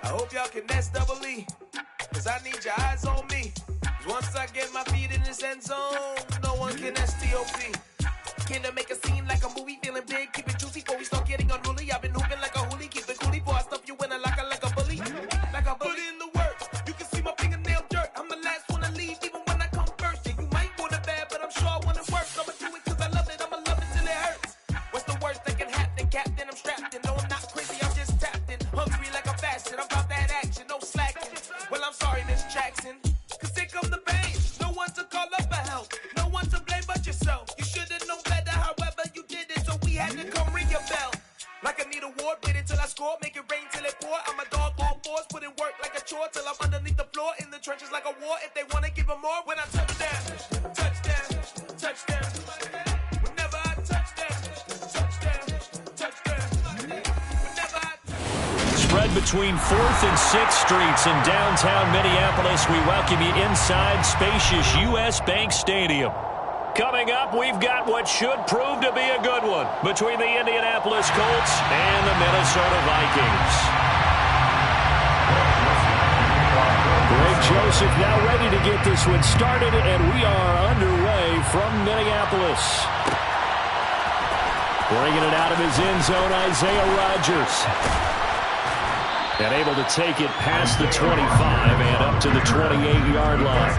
I hope y'all can nest double E, cause I need your eyes on me. Cause once I get my feet in this end zone, no one can STOP. Can I make a scene like a movie, feeling big, keep it juicy before we start getting unruly. I've been hooping like a hoolie, keep it coolie before I stuff you in a locker like a bully. Like a bully. Put in the work, you can see my fingernail dirt. I'm the last one to leave, even when I come first. Yeah, you might want it bad, but I'm sure I want it worse. I'ma do it cause I love it, I'ma love it till it hurts. What's the worst that can happen, Captain? I'm strapped in, no I'm not crazy, I'm just tapped in. Hungry like I'm fasting, I'm about that action, no slacking. Well, I'm sorry, Miss Jackson, cause here come the pain. No one to call up for help, no one to blame but yourself. You should've known better, however you did it, so we had to come ring your bell. Like I need a ward, wait until I score, make it rain till it pour. I'm a dog on fours, put in work like a chore till I'm underneath the floor, in the trenches like a war. If they wanna give them more, when I touch down, touchdown, touchdown. Whenever I touch down, touchdown, touchdown. Whenever I Spread between 4th and 6th Streets in downtown Minneapolis. We welcome you inside spacious U.S. Bank Stadium. Coming up, we've got what should prove to be a good one between the Indianapolis Colts and the Minnesota Vikings. Greg Joseph now ready to get this one started, and we are underway from Minneapolis. Bringing it out of his end zone, Isaiah Rodgers. And able to take it past the 25 and up to the 28-yard line.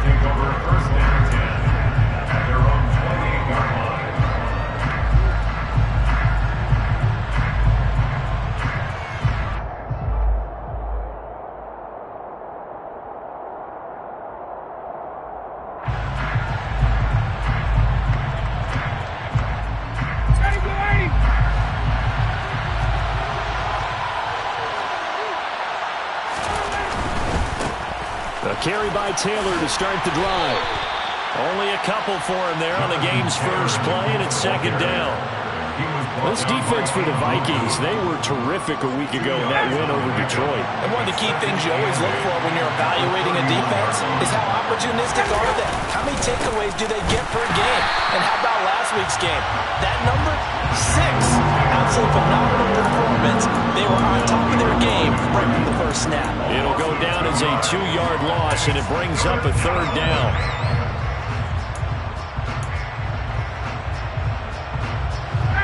Carry by Taylor to start the drive. Only a couple for him there on the game's first play, and it's second down. This defense for the Vikings, they were terrific a week ago in that win over Detroit. And one of the key things you always look for when you're evaluating a defense is how opportunistic are they? How many takeaways do they get per game? And how about last week's game? That number? 6. Absolutely phenomenal performance. They were on top of their game right from the first snap. It'll go down as a 2-yard loss, and it brings up a third down.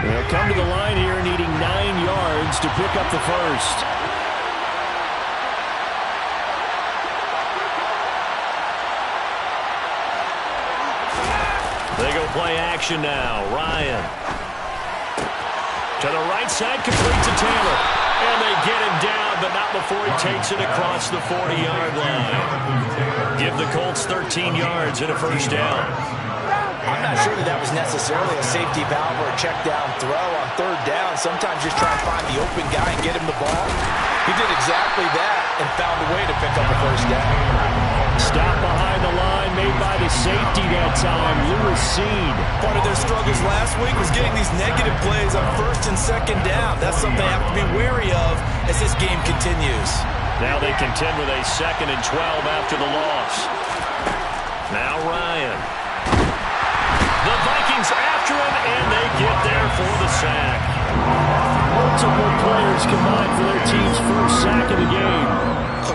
They'll come to the line here needing 9 yards to pick up the first. They go play action now. Ryan. To the right side, complete to Taylor. And they get him down, but not before he takes it across the 40-yard line. Give the Colts 13 yards and a first down. I'm not sure that was necessarily a safety valve or a check down throw on third down. Sometimes just try and find the open guy and get him the ball. He did exactly that and found a way to pick up a first down. Stop behind the line made by the safety that time, Lewis Seed. Part of their struggles last week was getting these negative plays on first and second down. That's something they have to be wary of as this game continues. Now they contend with a 2nd and 12 after the loss. Now Ryan. The Vikings after him, and they get there for the sack. Multiple players combined for their team's first sack of the game.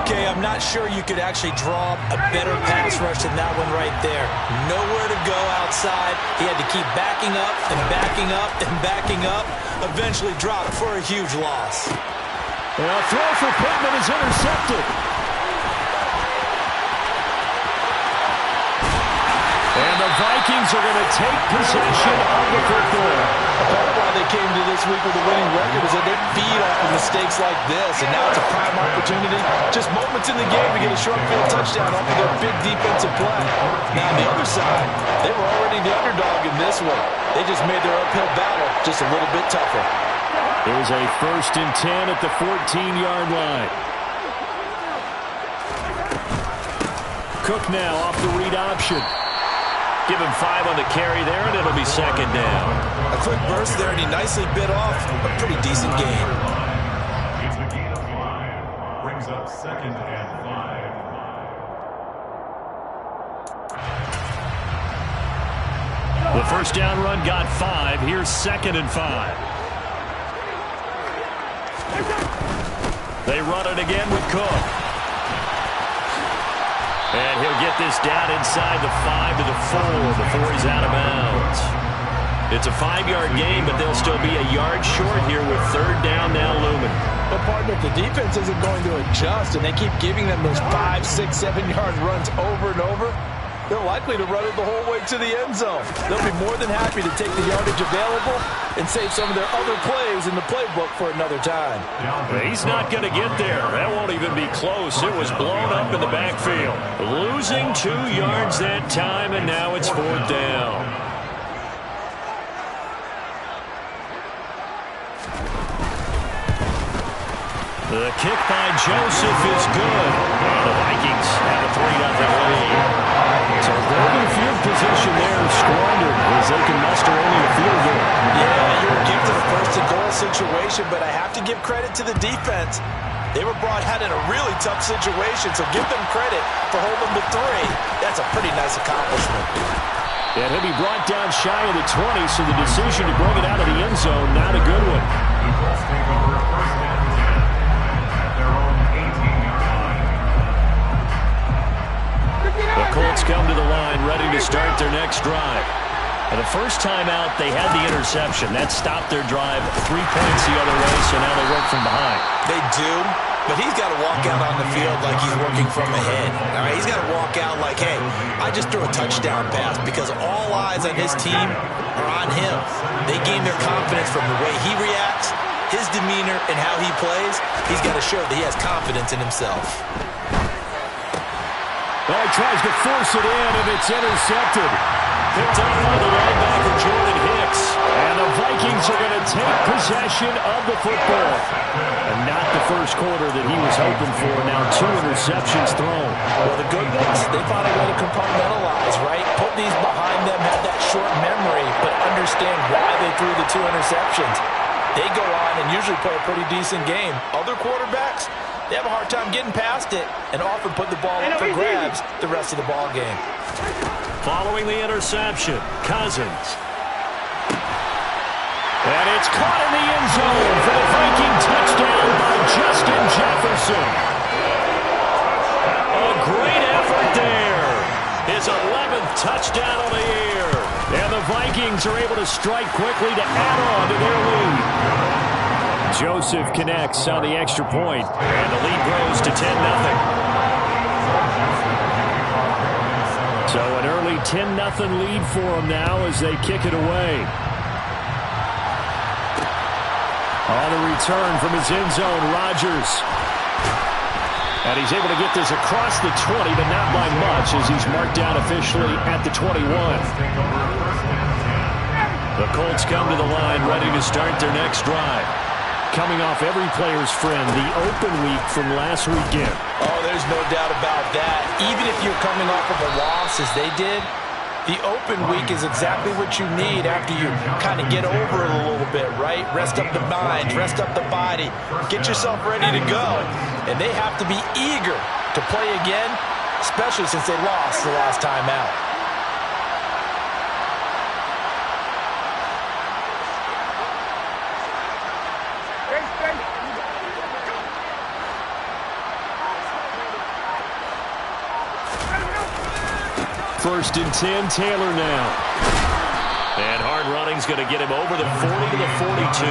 Okay, I'm not sure you could actually draw a better pass rush than that one right there. Nowhere to go outside. He had to keep backing up and backing up and backing up. Eventually dropped for a huge loss. And a throw for Pittman is intercepted. And the Vikings are going to take possession of the football. Part of why they came to this week with a winning record is that they feed off of mistakes like this, and now it's a prime opportunity. Just moments in the game to get a short field touchdown off of their big defensive play. Now on the other side, they were already the underdog in this one. They just made their uphill battle just a little bit tougher. There's a 1st and 10 at the 14-yard line. Cook now off the read option. Give him 5 on the carry there, and it'll be second down. A quick burst there, and he nicely bit off a pretty decent gain. It's a gain of 5. Brings up 2nd and 5. The first down run got 5. Here's 2nd and 5. They run it again with Cook. And he'll get this down inside the 5 to the 4 before he's out of bounds. It's a 5-yard gain, but they'll still be a yard short here with third down now looming. But, partner, if the defense isn't going to adjust and they keep giving them those 5, 6, 7-yard runs over and over, they're likely to run it the whole way to the end zone. They'll be more than happy to take the yardage available and save some of their other plays in the playbook for another time. He's not going to get there. That won't even be close. It was blown up in the backfield. Losing 2 yards that time, and now it's fourth down. The kick by Joseph is good. And the Vikings have a 3-0 lead. So their field position there is squandered as they can muster only a field goal. Yeah, you were gifted a first-and-goal situation, but I have to give credit to the defense. They were brought out in a really tough situation, so give them credit for holding the 3. That's a pretty nice accomplishment. And he'll be brought down shy of the 20, so the decision to bring it out of the end zone, not a good one. The Colts take over first and 10 at their own 18-yard line. The Colts come to the line, ready to start their next drive. And the first time out, they had the interception. That stopped their drive 3 points the other way, so now they work from behind. They do, but he's got to walk out on the field like he's working from ahead. All right, he's got to walk out like, hey, I just threw a touchdown pass, because all eyes on his team are on him. They gain their confidence from the way he reacts, his demeanor, and how he plays. He's got to show that he has confidence in himself. Well, he tries to force it in, and it's intercepted. Picked up by the linebacker, Jordan Hicks. And the Vikings are going to take possession of the football. And not the first quarter that he was hoping for. Now 2 interceptions thrown. Well, the good ones, they found a way to compartmentalize, right? Put these behind them, have that short memory, but understand why they threw the 2 interceptions. They go on and usually play a pretty decent game. Other quarterbacks, they have a hard time getting past it and often put the ball up for grabs the rest of the ball game. Following the interception, Cousins. And it's caught in the end zone for the Viking touchdown by Justin Jefferson. A great effort there. His 11th touchdown of the year. And the Vikings are able to strike quickly to add on to their lead. Joseph connects on the extra point, and the lead grows to 10-0. So an early 10-0 lead for them now as they kick it away. On the return from his end zone, Rodgers. And he's able to get this across the 20, but not by much as he's marked down officially at the 21. The Colts come to the line ready to start their next drive. Coming off every player's friend, the open week from last weekend. Oh, there's no doubt about that. Even if you're coming off of a loss as they did, the open week is exactly what you need after you kind of get over it a little bit, right? Rest up the mind, rest up the body, get yourself ready to go. And they have to be eager to play again, especially since they lost the last time out. First and 10, Taylor now. And hard running's going to get him over the 40 to the 42.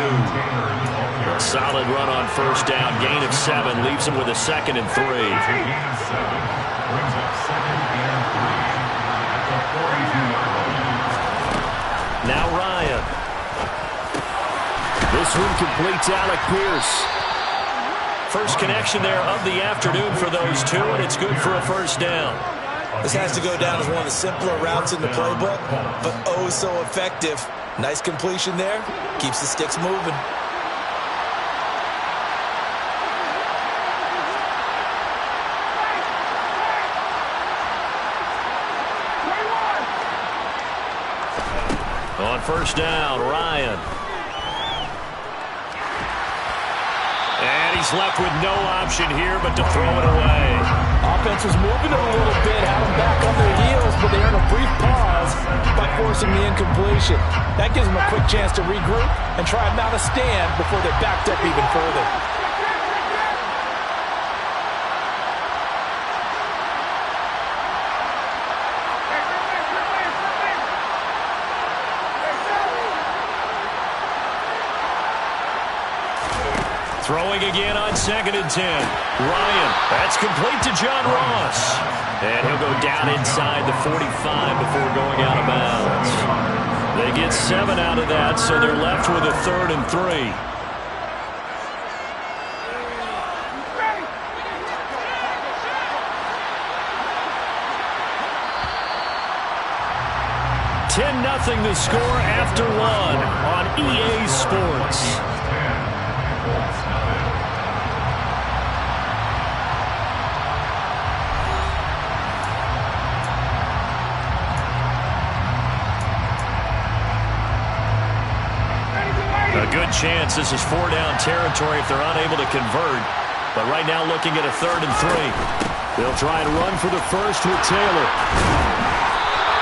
A solid run on first down. Gain of 7 leaves him with a 2nd and 3. Now Ryan. This one completes Alec Pierce. First connection there of the afternoon for those two, and it's good for a first down. This has to go down as one of the simpler routes in the playbook, but oh so effective. Nice completion there. Keeps the sticks moving. On first down, Ryan. And he's left with no option here but to throw it away. Offense was moving it a little bit, had them back on their heels, but they earned a brief pause by forcing the incompletion. That gives them a quick chance to regroup and try and mount a stand before they backed up even further. Throwing again on 2nd and 10. Ryan, that's complete to John Ross. And he'll go down inside the 45 before going out of bounds. They get 7 out of that, so they're left with a 3rd and 3. Nothing the score after 1 on EA Sports. A good chance this is 4-down territory if they're unable to convert. But right now looking at a 3rd and 3. They'll try and run for the first with Taylor.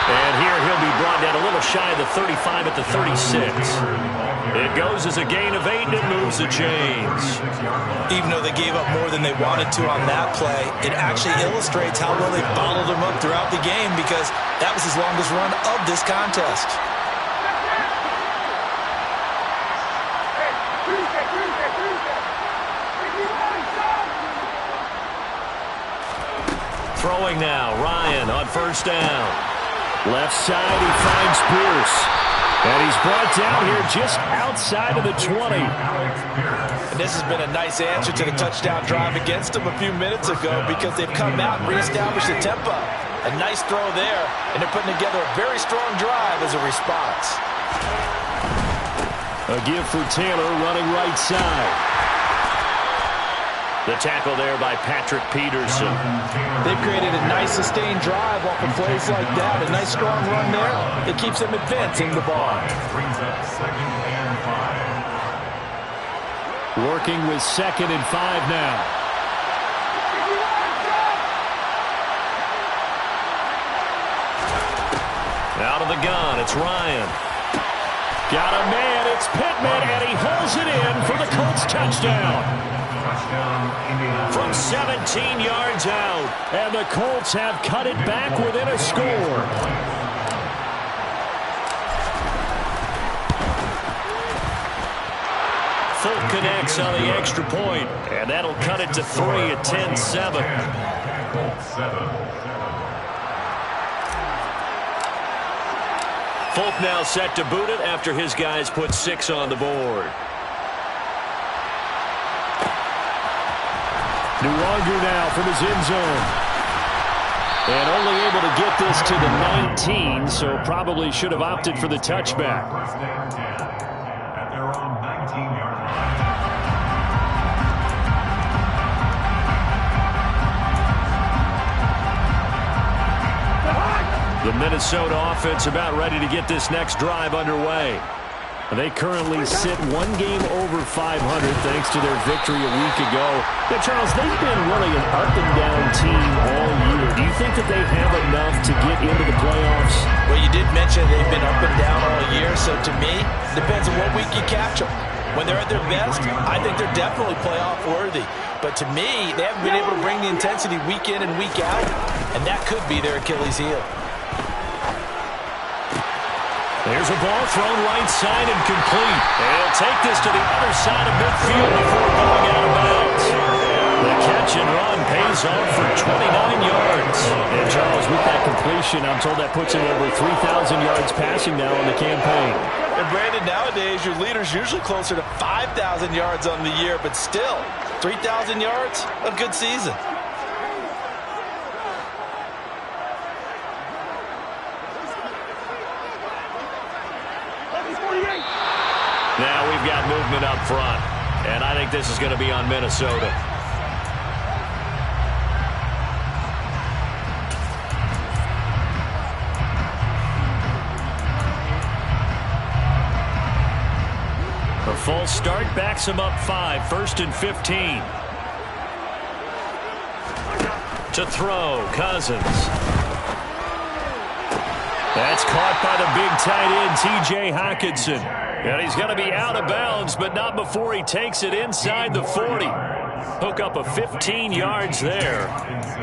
And here he'll be brought down a little shy of the 35 at the 36. It goes as a gain of 8 and it moves the chains. Even though they gave up more than they wanted to on that play, it actually illustrates how well they bottled them up throughout the game because that was his longest run of this contest. Throwing now, Ryan on 1st down. Left side, he finds Pierce. And he's brought down here just outside of the 20. And this has been a nice answer to the touchdown drive against them a few minutes ago because they've come out and reestablished the tempo. A nice throw there, and they're putting together a very strong drive as a response. A give for Taylor running right side. The tackle there by Patrick Peterson. They've created a nice sustained drive off of plays like that. A nice strong run there that keeps them advancing the ball. Brings up 2nd and 5. Working with 2nd and 5 now. Out of the gun, it's Ryan. Got a man, it's Pittman, and he holds it in for the Colts touchdown. From 17 yards out, and the Colts have cut it back within a score. Fulk connects on the extra point, and that'll cut it to 3 at 10-7. Fulk now set to boot it after his guys put 6 on the board. Nuwanger now from his end zone. And only able to get this to the 19, so probably should have opted for the touchback. 1st and 10 at their own 19-yard line. The Minnesota offense about ready to get this next drive underway. They currently sit 1 game over 500 thanks to their victory a week ago. Now, Charles, they've been really an up-and-down team all year. Do you think that they have enough to get into the playoffs? Well, you did mention they've been up and down all year, so to me, it depends on what week you catch them. When they're at their best, I think they're definitely playoff worthy. But to me, they haven't been able to bring the intensity week in and week out, and that could be their Achilles heel. There's a ball thrown right side and complete. They'll take this to the other side of midfield before going out of bounds. The catch and run pays off for 29 yards. And Charles, with that completion, I'm told that puts him over 3,000 yards passing now in the campaign. And Brandon, nowadays your leader's usually closer to 5,000 yards on the year, but still, 3,000 yards, a good season. Now we've got movement up front, and I think this is going to be on Minnesota. A false start backs him up 5, 1st and 15. To throw, Cousins. That's caught by the big tight end, T.J. Hockenson. And he's going to be out of bounds, but not before he takes it inside the 40. Hook up a 15 yards there.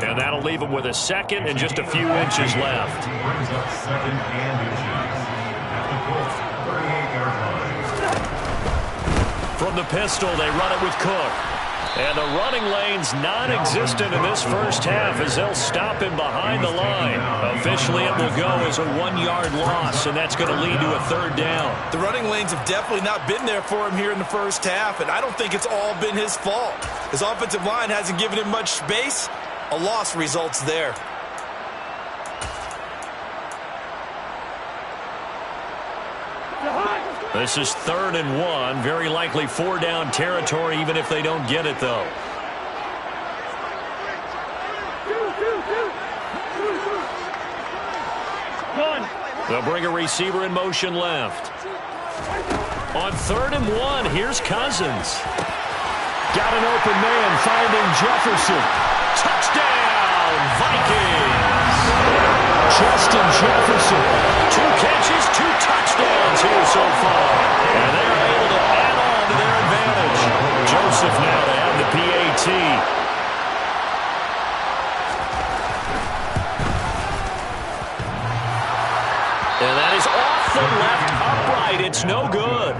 And that'll leave him with a 2nd and just a few inches left. Brings up 2nd and inches at the Colts 38-yard line. From the pistol, they run it with Cook. And the running lane's non-existent in this first half as they'll stop him behind the line. Officially, it will go as a 1-yard loss, and that's going to lead to a third down. The running lanes have definitely not been there for him here in the first half, and I don't think it's all been his fault. His offensive line hasn't given him much space. A loss results there. This is 3rd and 1. Very likely 4-down territory, even if they don't get it, though. They'll bring a receiver in motion left. On 3rd and 1, here's Cousins. Got an open man, finding Jefferson. Touchdown, Vikings! Justin Jefferson. 2 catches, 2 touchdowns here so far. And they're able to add on to their advantage. Joseph now to have the PAT. And that is off the left upright. It's no good.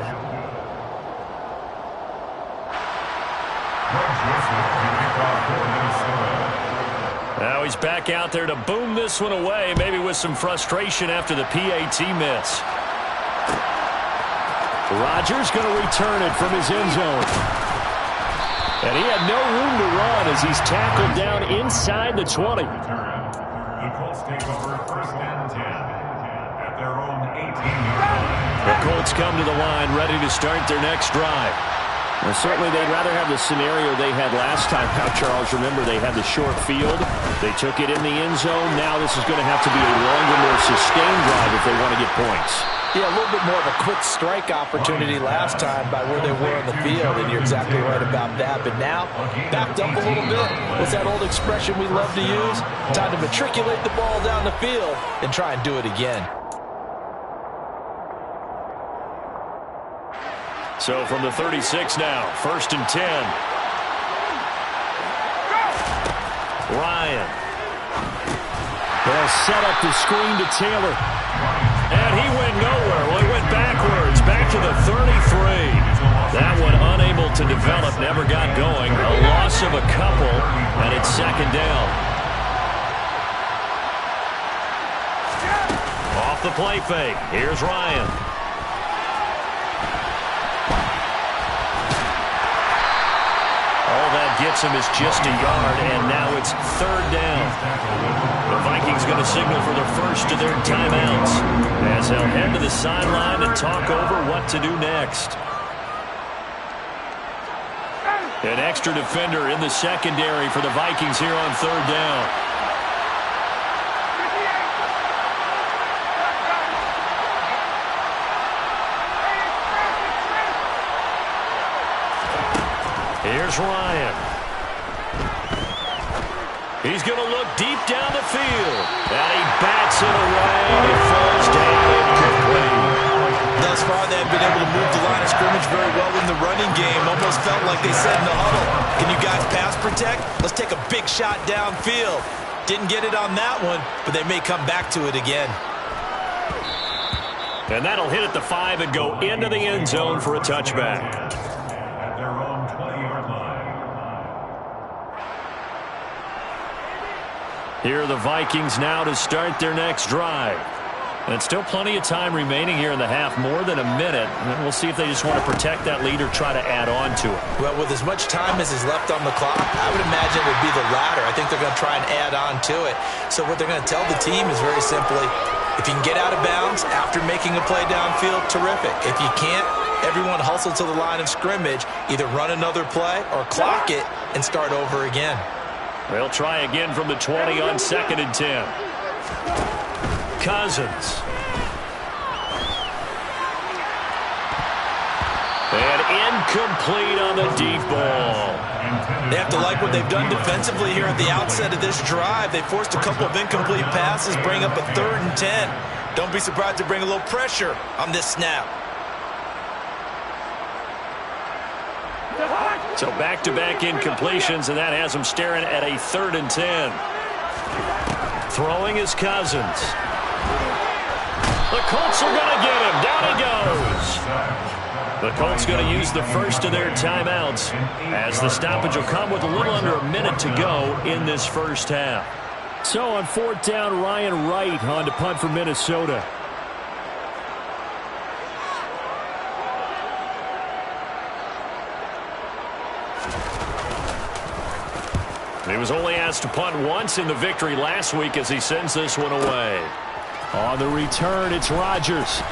Now he's back out there to boom this one away, maybe with some frustration after the PAT miss. Rodgers going to return it from his end zone. And he had no room to run as he's tackled down inside the 20. The Colts take over 1st and 10 at their own 18-yard line. The Colts come to the line ready to start their next drive. Well, certainly they'd rather have the scenario they had last time out, Charles. Remember, they had the short field. They took it in the end zone. Now this is going to have to be a longer, more sustained drive if they want to get points. Yeah, a little bit more of a quick strike opportunity last time by where they were on the field, and you're exactly right about that. But now, backed up a little bit. What's that old expression we love to use? Time to matriculate the ball down the field and try and do it again. So from the 36 now, 1st and 10. Ryan. They'll set up the screen to Taylor. And he went nowhere. Well, he went backwards, back to the 33. That one unable to develop, never got going. A loss of a couple, and it's 2nd down. Off the play fake. Here's Ryan. All that gets him is just a yard, and now it's 3rd down. The Vikings going to signal for the first of their timeouts as they'll head to the sideline and talk over what to do next. An extra defender in the secondary for the Vikings here on 3rd down. Here's Ryan. He's going to look deep down the field. And he bats it away. It falls down incomplete. Thus far, they have been able to move the line of scrimmage very well in the running game. Almost felt like they said in the huddle, can you guys pass protect? Let's take a big shot downfield. Didn't get it on that one, but they may come back to it again. And that'll hit at the 5 and go into the end zone for a touchback. At their own 20-yard line. Here are the Vikings now to start their next drive. And still plenty of time remaining here in the half, more than a minute. And we'll see if they just want to protect that lead or try to add on to it. Well, with as much time as is left on the clock, I would imagine it would be the latter. I think they're going to try and add on to it. So what they're going to tell the team is very simply, if you can get out of bounds after making a play downfield, terrific. If you can't, everyone hustle to the line of scrimmage, either run another play or clock it and start over again. They'll try again from the 20 on 2nd and 10. Cousins. And incomplete on the deep ball. They have to like what they've done defensively here at the outset of this drive. They forced a couple of incomplete passes, bring up a 3rd and 10. Don't be surprised to bring a little pressure on this snap. So back-to-back incompletions, and that has them staring at a 3rd and 10. Throwing is Cousins. The Colts are going to get him. Down he goes. The Colts going to use the first of their timeouts as the stoppage will come with a little under a minute to go in this first half. So on fourth down, Ryan Wright on to punt for Minnesota. He was only asked to punt once in the victory last week as he sends this one away. On the return, it's Rodgers.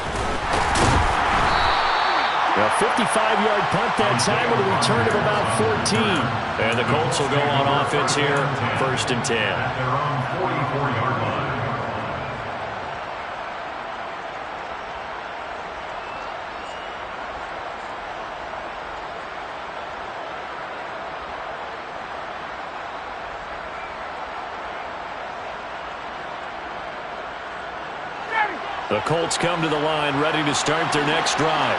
A 55-yard punt that time with a return of about 14. And the Colts will go on offense here, 1st and 10. At their own 44-yard line. The Colts come to the line ready to start their next drive.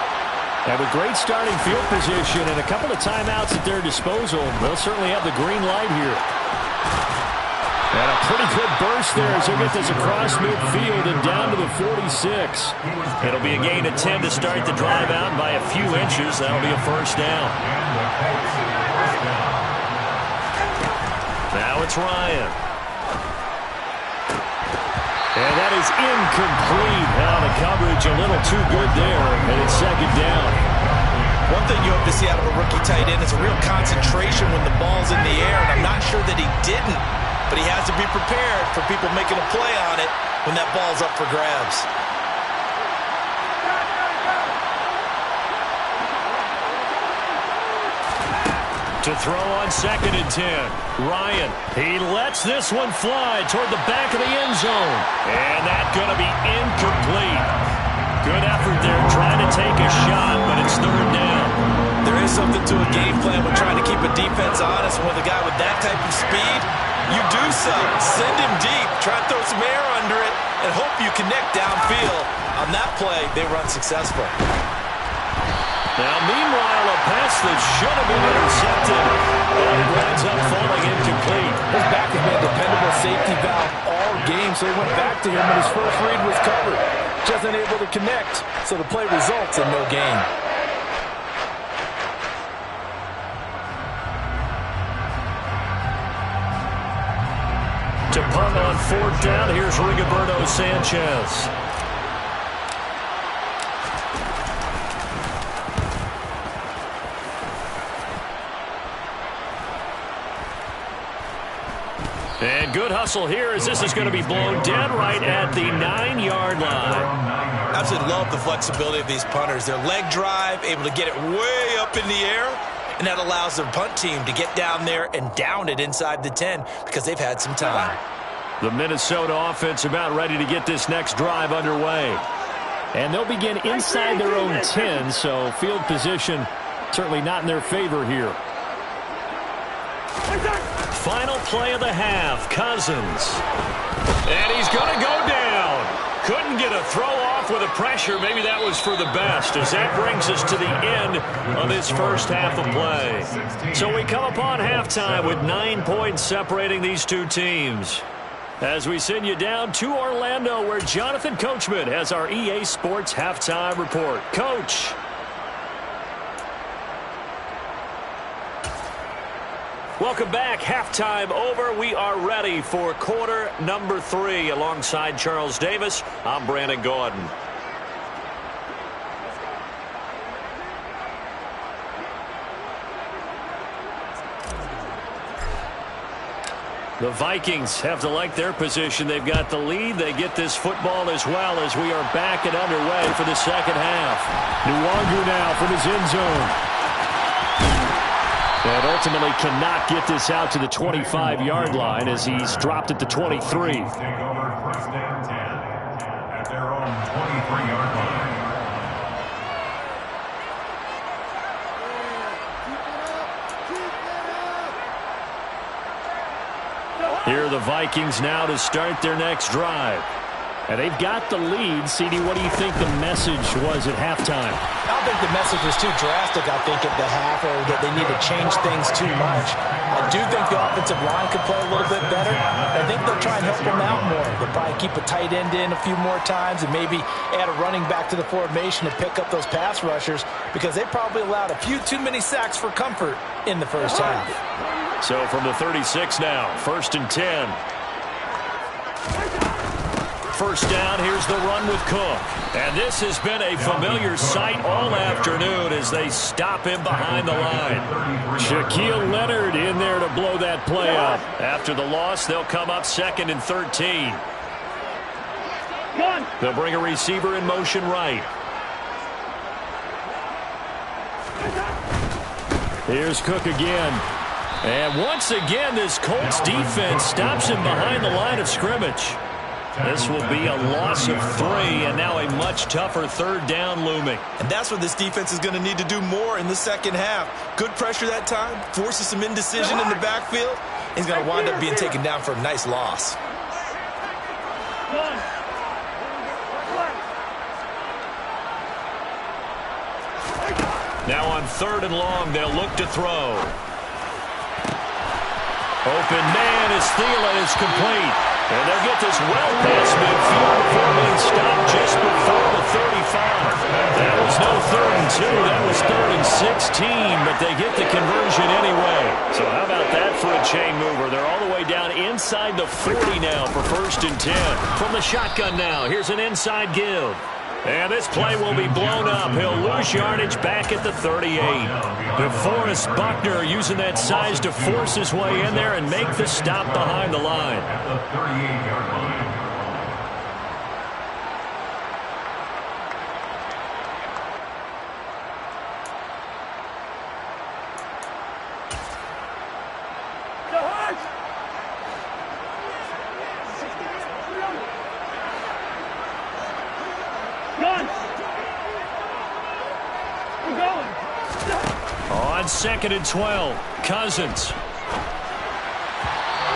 Have a great starting field position and a couple of timeouts at their disposal. They'll certainly have the green light here. And a pretty good burst there as he'll get this across midfield and down to the 46. It'll be a gain of 10 to start the drive out by a few inches. That'll be a first down. Now it's Ryan. And that is incomplete. Now the coverage a little too good there, and it's 2nd down. One thing you hope to see out of a rookie tight end is a real concentration when the ball's in the air, and I'm not sure that he didn't, but he has to be prepared for people making a play on it when that ball's up for grabs. To throw on 2nd and 10. Ryan, he lets this one fly toward the back of the end zone. And that's going to be incomplete. Good effort there trying to take a shot, but it's 3rd down. There is something to a game plan when trying to keep a defense honest. With a guy with that type of speed, you do so. Send him deep, try to throw some air under it, and hope you connect downfield. On that play, they run successful. Now, meanwhile, a pass that should have been intercepted. And it winds up falling incomplete. His back has been a dependable safety valve all game, so he went back to him when his first read was covered. Just unable to connect, so the play results in no gain. To punt on 4th down, here's Rigoberto Sanchez. And good hustle here as this is going to be blown dead right at the 9-yard line. Absolutely love the flexibility of these punters. Their leg drive, able to get it way up in the air, and that allows their punt team to get down there and down it inside the 10 because they've had some time. The Minnesota offense about ready to get this next drive underway. And they'll begin inside their own 10, so field position certainly not in their favor here. Final play of the half, Cousins. And he's going to go down. Couldn't get a throw off with the pressure. Maybe that was for the best, as that brings us to the end of this first half of play. So we come upon halftime with 9 points separating these two teams. As we send you down to Orlando, where Jonathan Coachman has our EA Sports halftime report. Coach. Welcome back. Halftime over. We are ready for quarter number 3. Alongside Charles Davis, I'm Brandon Gordon. The Vikings have to like their position. They've got the lead. They get this football as well as we are back and underway for the second half. Nwangu now from his end zone. And ultimately cannot get this out to the 25-yard line as he's dropped at the 23. Take over 1st and 10 at their own 23-yard line. Here are the Vikings now to start their next drive. And they've got the lead. CD, what do you think the message was at halftime? I don't think the message was too drastic, I think, at the half, or that they need to change things too much. I do think the offensive line could play a little bit better. I think they'll try and help them out more. They'll probably keep a tight end in a few more times and maybe add a running back to the formation to pick up those pass rushers, because they probably allowed a few too many sacks for comfort in the first half. So from the 36 now, 1st and 10. First down, here's the run with Cook. And this has been a familiar sight all afternoon as they stop him behind the line. Shaquille Leonard in there to blow that play up. After the loss, they'll come up 2nd and 13. They'll bring a receiver in motion right. Here's Cook again. And once again, this Colts defense stops him behind the line of scrimmage. This will be a loss of 3, and now a much tougher 3rd down looming. And that's what this defense is going to need to do more in the second half. Good pressure that time, forces some indecision in the backfield. He's going to wind up being taken down for a nice loss. Now on 3rd and long, they'll look to throw. Open man as Thielen is complete. And they'll get this well past midfield before being stopped just before the 35. That was no 3rd and 2. That was 3rd and 16, but they get the conversion anyway. So how about that for a chain mover? They're all the way down inside the 40 now for 1st and 10. From the shotgun now, here's an inside give. And this play will be blown up. He'll lose yardage back at the 38. DeForest Buckner using that size to force his way in there and make the stop behind the line. At the 38-yard line. On 2nd and 12, Cousins.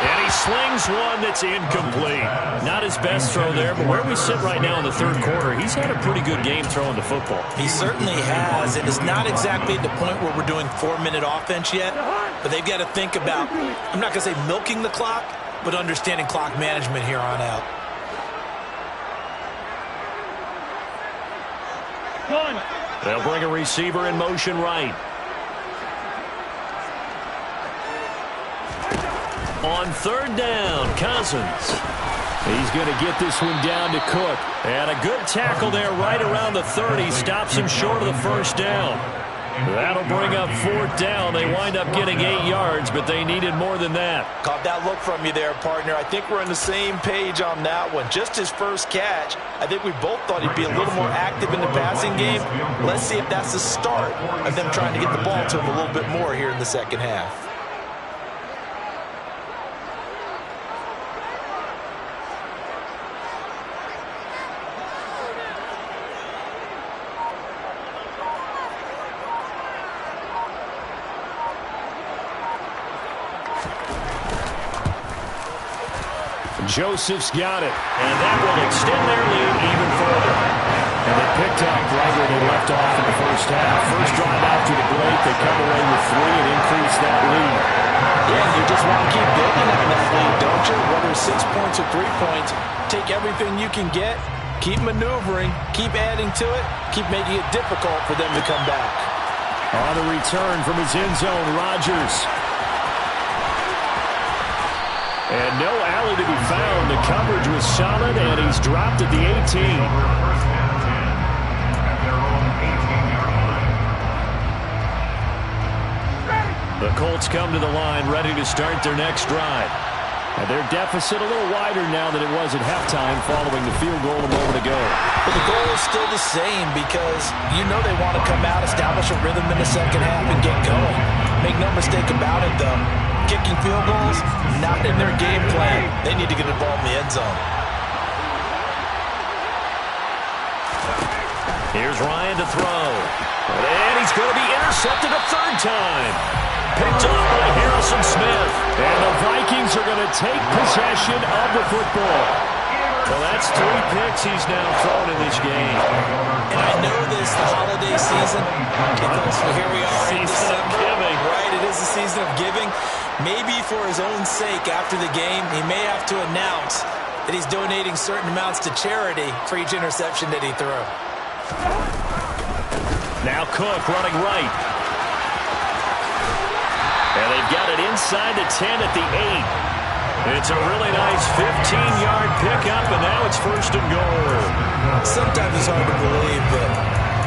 And he slings one that's incomplete. Not his best throw there, but where we sit right now in the 3rd quarter, he's had a pretty good game throwing the football. He certainly has, and it's not exactly at the point where we're doing 4-minute offense yet, but they've got to think about, I'm not going to say milking the clock, but understanding clock management here on out. They'll bring a receiver in motion right. On 3rd down, Cousins. He's going to get this one down to Cook. And a good tackle there right around the 30. Stops him short of the 1st down. That'll bring up 4th down. They wind up getting 8 yards, but they needed more than that. Caught that look from you there, partner. I think we're on the same page on that one. Just his first catch. I think we both thought he'd be a little more active in the passing game. Let's see if that's the start of them trying to get the ball to him a little bit more here in the second half. Joseph's got it, and that will extend their lead even further. And they picked up right where they left off in the first half. First drive after the break, they come away with 3 and increase that lead. Yeah, you just want to keep building on that lead, don't you? Whether it's 6 points or 3 points, take everything you can get, keep maneuvering, keep adding to it, keep making it difficult for them to come back. On the return from his end zone, Rodgers. And no alley to be found. The coverage was solid, and he's dropped at the 18. First and 10 at their own 18-yard line. The Colts come to the line ready to start their next drive. And their deficit a little wider now than it was at halftime following the field goal a moment ago. But the goal is still the same because you know they want to come out, establish a rhythm in the second half, and get going. Make no mistake about it, though. Kicking field goals, not in their game plan. They need to get the ball in the end zone. Here's Ryan to throw. And he's going to be intercepted a 3rd time. Picked off by Harrison Smith. And the Vikings are going to take possession of the football. Well, that's 3 picks he's now thrown in this game. And I know this, the holiday season, because here we are in December. Giving. Right, it is the season of giving. Maybe for his own sake after the game, he may have to announce that he's donating certain amounts to charity for each interception that he threw. Now Cook running right. And they've got it inside the 10 at the 8. It's a really nice 15-yard pickup, and now it's 1st and goal. Sometimes it's hard to believe, but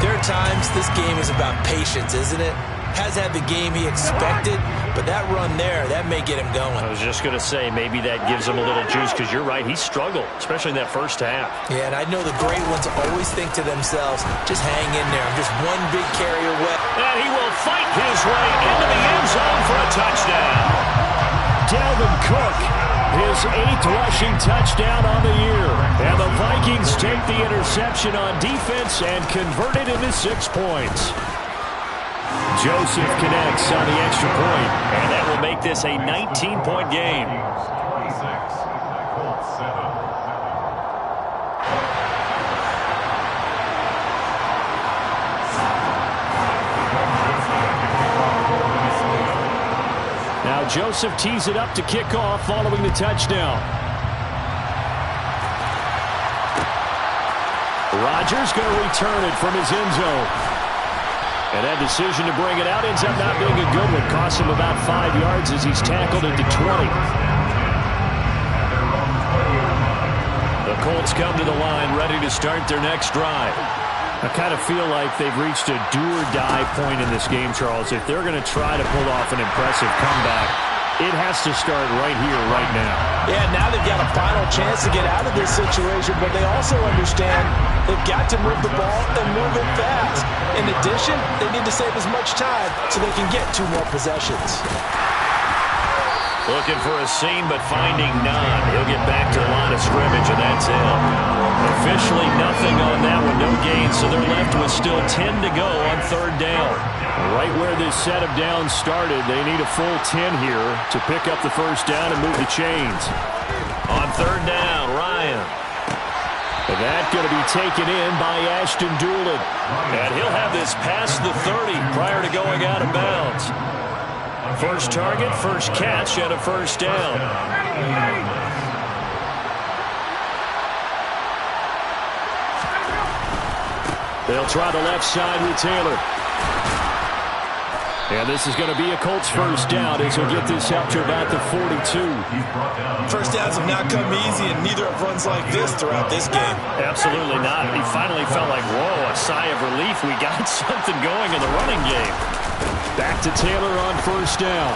there are times this game is about patience, isn't it? Has had the game he expected, but that run there, that may get him going. I was just going to say, maybe that gives him a little juice, because you're right, he struggled, especially in that first half. Yeah, and I know the great ones always think to themselves, just hang in there. I'm just one big carry away. And he will fight his way into the end zone for a touchdown. Dalvin Cook, his 8th rushing touchdown on the year. And the Vikings take the interception on defense and convert it into 6 points. Joseph connects on the extra point, and that will make this a 19-point game. Colts 7. Now Joseph tees it up to kick off following the touchdown. Rodgers going to return it from his end zone. And that decision to bring it out ends up not being a good one. Cost him about 5 yards as he's tackled at the 20. The Colts come to the line ready to start their next drive. I kind of feel like they've reached a do-or-die point in this game, Charles. If they're going to try to pull off an impressive comeback, it has to start right here, right now. Yeah, now they've got a final chance to get out of this situation, but they also understand they've got to move the ball and move it fast. In addition, they need to save as much time so they can get 2 more possessions. Looking for a seam, but finding none. He'll get back to the line of scrimmage, and that's it. Officially nothing on that one, no gain, so they're left with still 10 to go on 3rd down. Right where this set of downs started, they need a full 10 here to pick up the 1st down and move the chains. On 3rd down, Ryan. And that's going to be taken in by Ashton Doolin. And he'll have this past the 30 prior to going out of bounds. First target, first catch, and a 1st down. They'll try the left side with Taylor. And this is going to be a Colts 1st down as he'll get this out to about the 42. First downs have not come easy, and neither have runs like this throughout this game. Absolutely not. He finally felt like, whoa, a sigh of relief. We got something going in the running game. Back to Taylor on 1st down.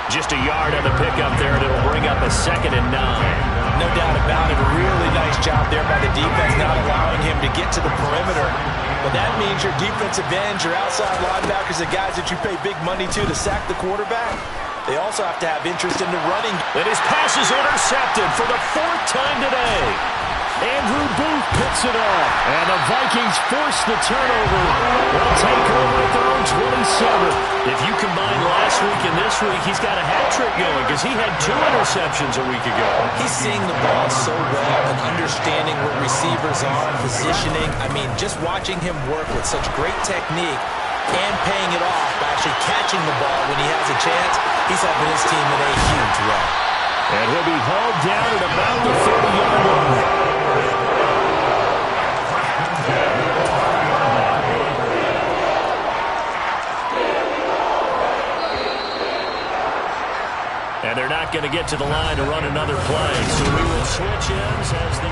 Just a yard on the pickup there, and it'll bring up a 2nd and 9. No doubt about it. A really nice job there by the defense, not allowing him to get to the perimeter. But that means your defensive ends, your outside linebackers, the guys that you pay big money to sack the quarterback, they also have to have interest in the running. And his pass is intercepted for the 4th time today. Andrew Booth picks it off. And the Vikings force the turnover. They'll take over at their own 27. If you combine last week and this week, he's got a hat trick going because he had 2 interceptions a week ago. He's seeing the ball so well and understanding where receivers are, positioning. I mean, just watching him work with such great technique and paying it off by actually catching the ball when he has a chance, he's helping his team in a huge run. And he'll be hauled down at about the 30-yard line. And they're not going to get to the line to run another play. So we will switch ends as the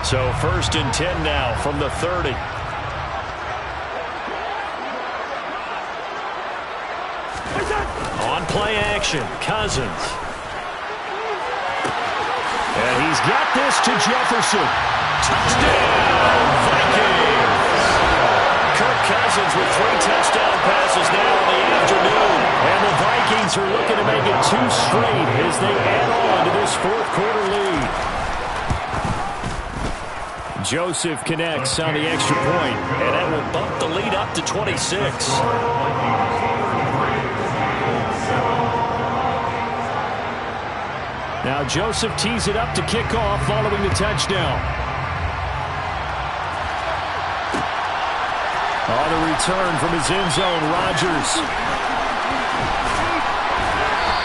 So 1st and 10 now from the 30. On play action, Cousins. And he's got this to Jefferson. Touchdown, Vikings! Kirk Cousins with 3 touchdown passes now in the afternoon. And the Vikings are looking to make it 2 straight as they add on to this 4th quarter lead. Joseph connects on the extra point, and that will bump the lead up to 26. Now Joseph tees it up to kick off following the touchdown. On the return from his end zone, Rodgers.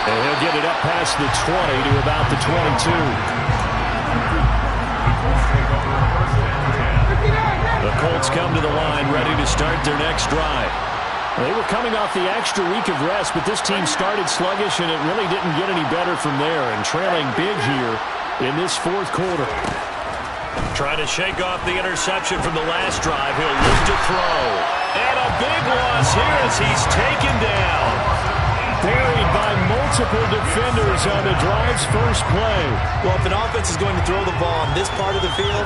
And he'll get it up past the 20 to about the 22. The Colts come to the line ready to start their next drive. They were coming off the extra week of rest, but this team started sluggish, and it really didn't get any better from there, and trailing big here in this fourth quarter. Trying to shake off the interception from the last drive. He'll look to throw. And a big loss here as he's taken down. Buried by multiple defenders on the drive's first play. Well, if an offense is going to throw the ball on this part of the field,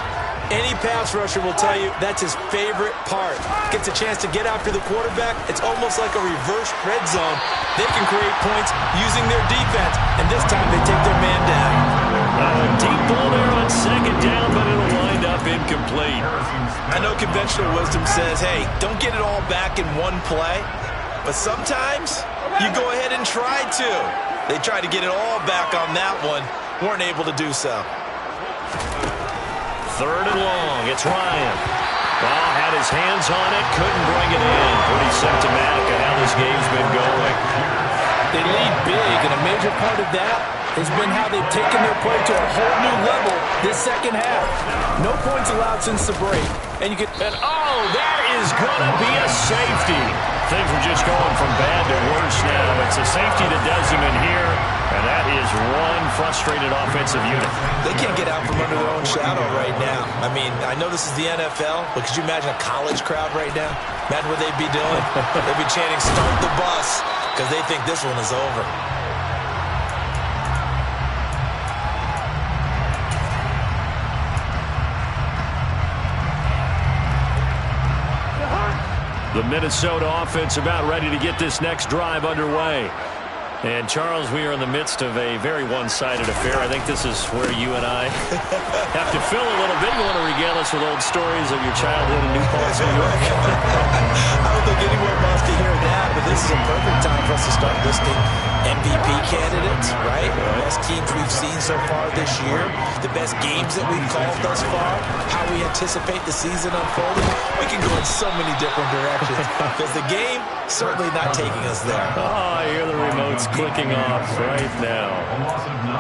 any pass rusher will tell you that's his favorite part. Gets a chance to get after the quarterback. It's almost like a reverse red zone. They can create points using their defense, and this time they take their man down. Deep ball there on second down, but it'll wind up incomplete. I know conventional wisdom says, hey, don't get it all back in one play, but sometimes you go ahead and try to. They tried to get it all back on that one, weren't able to do so. Third and long, it's Ryan. Well, had his hands on it, couldn't bring it in. Pretty symptomatic of how this game's been going. They lead big, and a major part of that has been how they've taken their play to a whole new level this second half. No points allowed since the break. And oh, that is going to be a safety. Things are just going from bad to worse now. It's a safety that does them in here, and that is one frustrated offensive unit. They can't get out from under their own shadow right now. I mean, I know this is the NFL, but could you imagine a college crowd right now? Imagine what they'd be doing. They'd be chanting, "Start the bus," because they think this one is over. The Minnesota offense about ready to get this next drive underway. And, Charles, we are in the midst of a very one-sided affair. I think this is where you and I have to fill a little bit. You want to regale us with old stories of your childhood in New Paltz, New York? I don't think anyone wants to hear that, but this is a perfect time for us to start listing MVP candidates, right? The best teams we've seen so far this year, the best games that we've called thus far, how we anticipate the season unfolding. We can go in so many different directions because the game certainly not taking us there. Oh, I hear the remotes clicking off right now.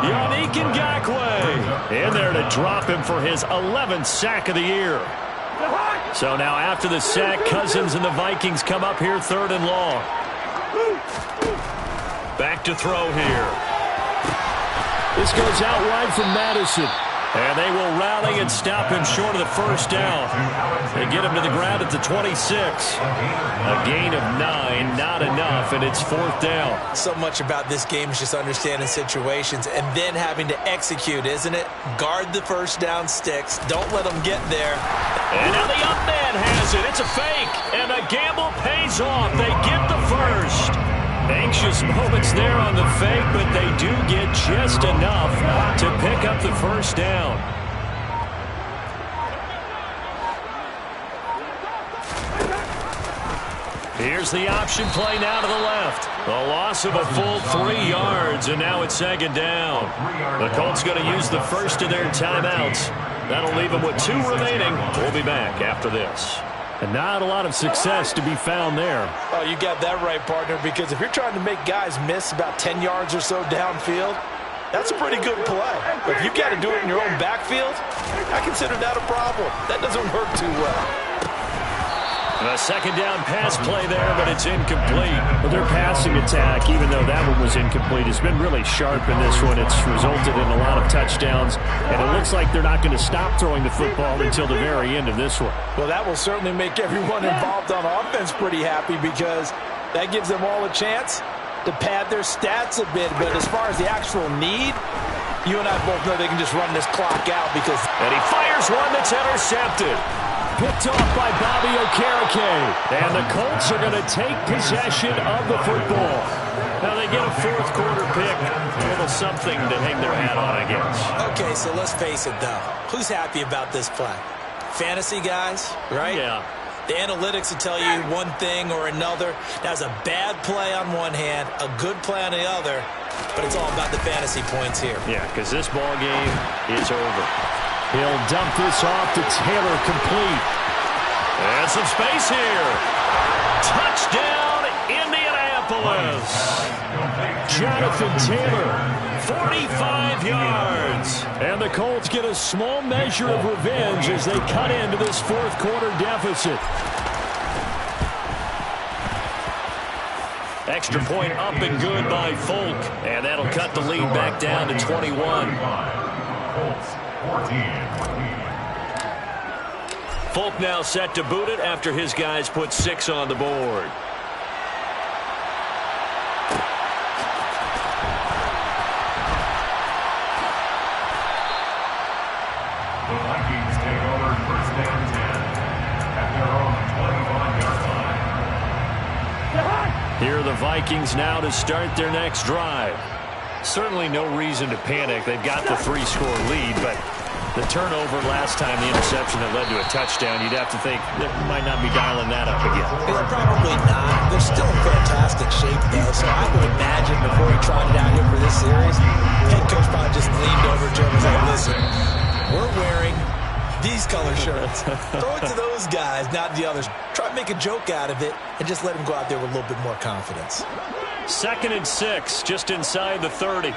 Yannick Ngakoue in there to drop him for his 11th sack of the year. So now after the sack, Cousins and the Vikings come up here third and long. Back to throw here. This goes out wide from Madison. And they will rally and stop him short of the first down. They get him to the ground at the 26. A gain of 9, not enough, and it's fourth down. So much about this game is just understanding situations and then having to execute, isn't it? Guard the first down sticks. Don't let them get there. And now the up man has it. It's a fake, and the gamble pays off. They get the first. Anxious moments there on the fake, but they do get just enough to pick up the first down. Here's the option play now to the left. A loss of a full 3 yards, and now it's second down. The Colts going to use the first of their timeouts. That'll leave them with 2 remaining. We'll be back after this. And not a lot of success to be found there. Oh, you got that right, partner, because if you're trying to make guys miss about 10 yards or so downfield, that's a pretty good play. But if you've got to do it in your own backfield, I consider that a problem. That doesn't work too well. A second down pass play there, but it's incomplete. Well, their passing attack, even though that one was incomplete, has been really sharp in this one. It's resulted in a lot of touchdowns, and it looks like they're not going to stop throwing the football until the very end of this one. Well, that will certainly make everyone involved on offense pretty happy because that gives them all a chance to pad their stats a bit. But as far as the actual need, you and I both know they can just run this clock out because... And he fires one that's intercepted. Picked off by Bobby Okereke. And the Colts are going to take possession of the football. Now they get a fourth quarter pick. A little something to hang their hat on, I guess. Okay, so let's face it, though. Who's happy about this play? Fantasy guys, right? Yeah. The analytics will tell you one thing or another. That was a bad play on one hand, a good play on the other, but it's all about the fantasy points here. Yeah, because this ball game is over. He'll dump this off to Taylor, complete. And some space here. Touchdown, Indianapolis. Jonathan Taylor, 45 yards. And the Colts get a small measure of revenge as they cut into this fourth quarter deficit. Extra point up and good by Folk. And that'll cut the lead back down to 21. Colts 14. Folk now set to boot it after his guys put 6 on the board. The Vikings take over first and 10 at their own 21-yard line. Here are the Vikings now to start their next drive. Certainly no reason to panic. They've got the 3-score lead, but the turnover last time, the interception that led to a touchdown, you'd have to think they might not be dialing that up again. Yeah, probably not. They're still in fantastic shape, though, so I would imagine before he trotted out here for this series, head coach probably just leaned over to him and said, listen, we're wearing these color shirts. Throw it to those guys, not the others. Try to make a joke out of it and just let him go out there with a little bit more confidence. 2nd and 6, just inside the 30.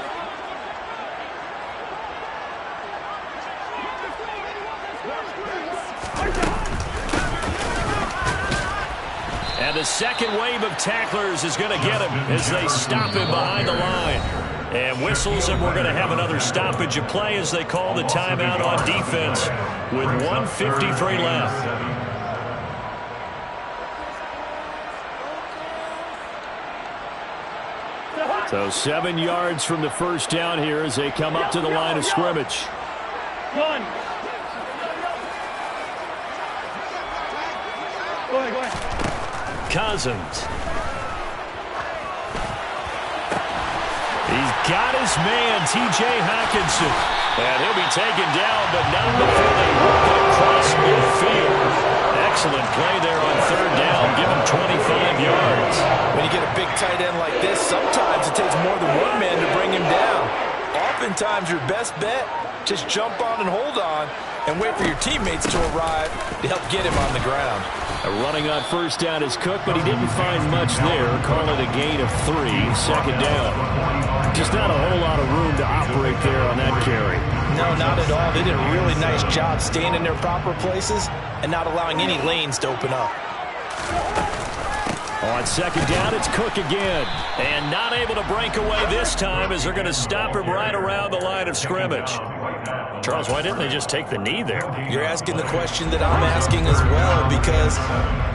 And the second wave of tacklers is going to get him as they stop him behind the line. And whistles, and we're going to have another stoppage of play as they call the timeout on defense with 1:53 left. So 7 yards from the first down here as they come up to the line of scrimmage. Go ahead. Cousins. He's got his man, T.J. Hockenson. And he'll be taken down, but not before they work it across midfield. Excellent play there on 3rd down. Give him 25 yards. When you get a big tight end like this, sometimes it takes more than one man to bring him down. Oftentimes, your best bet, just jump on and hold on and wait for your teammates to arrive to help get him on the ground. Running on 1st down is Cook, but he didn't find much there. Call it a gain of 3, 2nd down. Just not a whole lot of room to operate there on that carry. No, not at all. They did a really nice job staying in their proper places and not allowing any lanes to open up. On 2nd down, it's Cook again. And not able to break away this time as they're going to stop him right around the line of scrimmage. Charles, why didn't they just take the knee there? You're asking the question that I'm asking as well, because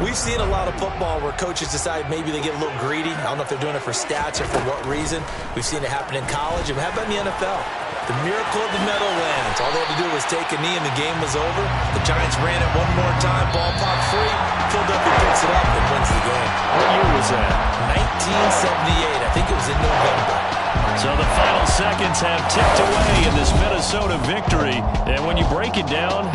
we've seen a lot of football where coaches decide maybe they get a little greedy. I don't know if they're doing it for stats or for what reason. We've seen it happen in college. And how about in the NFL? The miracle of the Meadowlands. All they had to do was take a knee and the game was over. The Giants ran it one more time. Ball popped free. Philadelphia picks it up and wins the game. What year was that? 1978. I think it was in November. So the final seconds have ticked away in this Minnesota victory. And when you break it down,